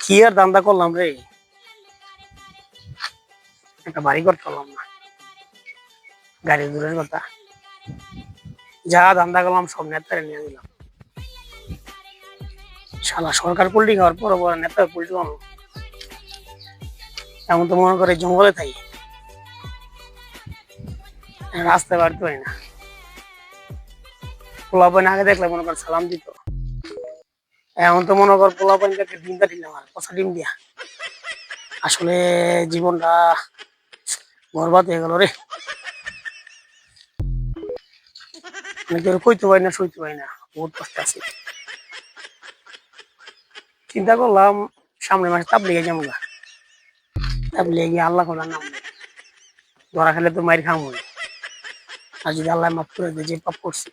কি আর ধান্দা করলাম রে, একটা বাড়ি ঘর করলাম না, গাড়ি দূরের কথা, যা ধান্দা করলাম সব নেতারে নিয়ে দিলাম। শালা সরকার পুল্টি খাওয়ার পর বড় নেতা পুল্টি বানো, এমন তো মনে করে জঙ্গলে থাকি, রাস্তায় বাড়তে পারি না। পোলাপান আগে দেখলে মনে কর সালাম দিত, এমন তো মনে কর পোলাপানকে ডিমটা দিলাম আর কষা ডিম দিয়া। আসলে জীবনটা বরবাদ হয়ে গেল রে, কেউ কইতে পারি না, সইতে পারি না, বহুত কষ্ট আছে। চিন্তা করলাম সামনের মাসে তাবলিগে যাবো না, তাবলিগে গিয়ে আল্লাহ খোদার নাম ধরা খেলে তো মায়ের খাম, আর যদি আল্লাহ মাফ করে দেয় যে পাপ করছি